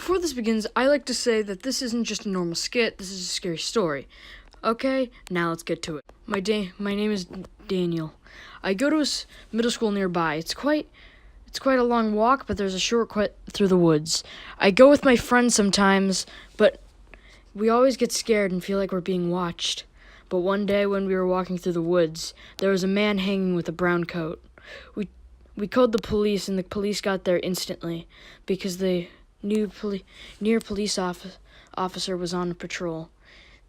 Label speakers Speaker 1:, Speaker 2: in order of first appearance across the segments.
Speaker 1: Before this begins, I like to say that this isn't just a normal skit, this is a scary story. Okay, now let's get to it. My name is Daniel. I go to a middle school nearby. It's quite a long walk, but there's a shortcut through the woods. I go with my friends sometimes, but we always get scared and feel like we're being watched. But one day when we were walking through the woods, there was a man hanging with a brown coat. We called the police, and the police got there instantly because the new police officer was on patrol.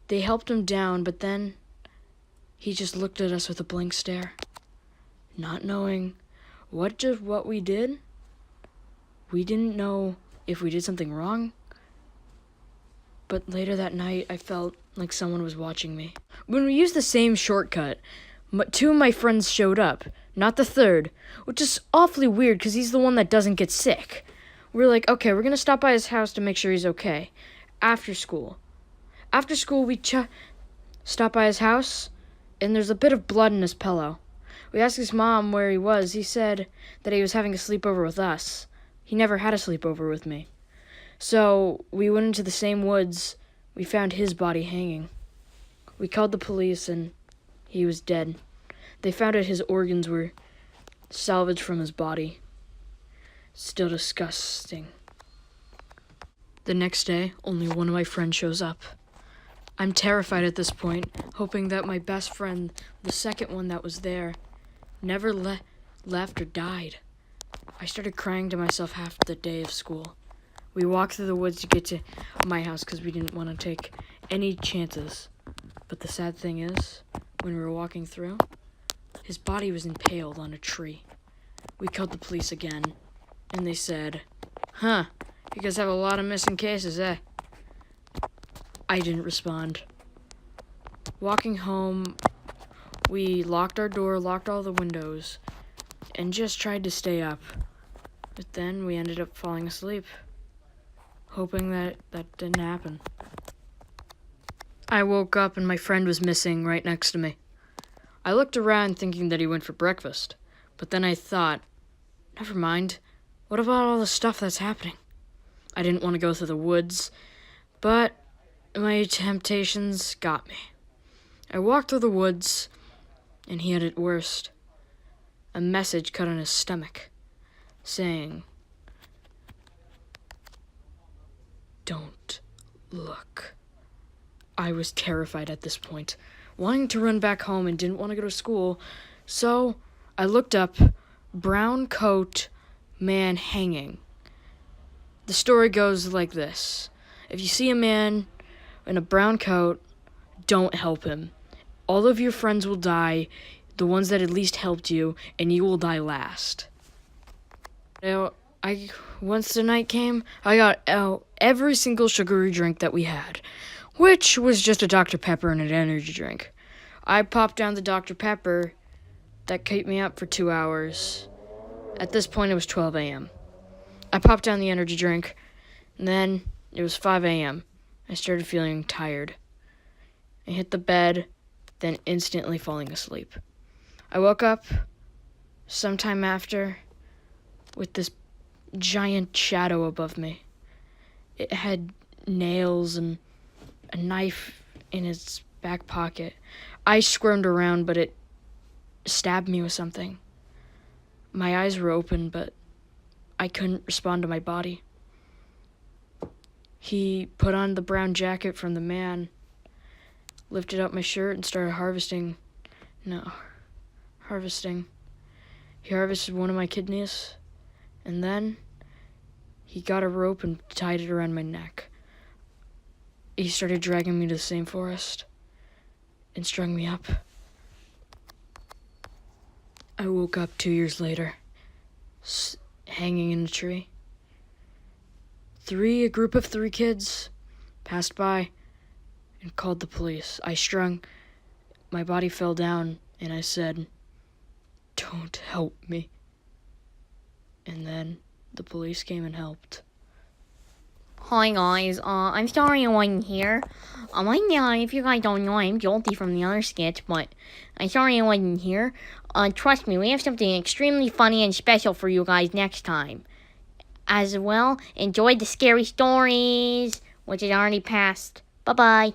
Speaker 1: They helped him down, but then he just looked at us with a blank stare, not knowing what we did. We didn't know if we did something wrong. But later that night, I felt like someone was watching me. When we used the same shortcut, two of my friends showed up, not the third, which is awfully weird because he's the one that doesn't get sick. We're like, okay, we're going to stop by his house to make sure he's okay. After school, we stop by his house, and there's a bit of blood in his pillow. We asked his mom where he was. He said that he was having a sleepover with us. He never had a sleepover with me. So we went into the same woods. We found his body hanging. We called the police, and he was dead. They found out his organs were salvaged from his body. Still disgusting. The next day, only one of my friends shows up. I'm terrified at this point, hoping that my best friend, the second one that was there, never left or died. I started crying to myself half the day of school. We walked through the woods to get to my house because we didn't want to take any chances. But the sad thing is, when we were walking through, his body was impaled on a tree. We called the police again, and they said, "Huh, you guys have a lot of missing cases, eh?" I didn't respond. Walking home, we locked our door, locked all the windows, and just tried to stay up. But then we ended up falling asleep, hoping that didn't happen. I woke up and my friend was missing right next to me. I looked around thinking that he went for breakfast, but then I thought, never mind, what about all the stuff that's happening? I didn't want to go through the woods, but my temptations got me. I walked through the woods, and he had it worst. A message cut on his stomach, saying, "Don't look." I was terrified at this point, wanting to run back home and didn't want to go to school, so I looked up, brown coat, man hanging. The story goes like this. If you see a man in a brown coat, don't help him. All of your friends will die, the ones that at least helped you, and you will die last. Once the night came, I got out every single sugary drink that we had, which was just a Dr. Pepper and an energy drink. I popped down the Dr. Pepper. That kept me up for 2 hours. At this point, it was 12 a.m. I popped down the energy drink, and then it was 5 a.m. I started feeling tired. I hit the bed, then instantly falling asleep. I woke up sometime after with this giant shadow above me. It had nails and a knife in its back pocket. I squirmed around, but it stabbed me with something. My eyes were open, but I couldn't respond to my body. He put on the brown jacket from the man, lifted up my shirt, and started harvesting. He harvested one of my kidneys, and then he got a rope and tied it around my neck. He started dragging me to the same forest and strung me up. I woke up 2 years later, hanging in a tree. A group of 3 kids passed by and called the police. My body fell down, and I said, "Don't help me." And then the police came and helped.
Speaker 2: Hi guys, I'm sorry I wasn't here. Right now, if you guys don't know, I'm Jolty from the other skits, but I'm sorry I wasn't here. Trust me, we have something extremely funny and special for you guys next time. as well enjoyed the scary stories, which is already passed. Bye-bye.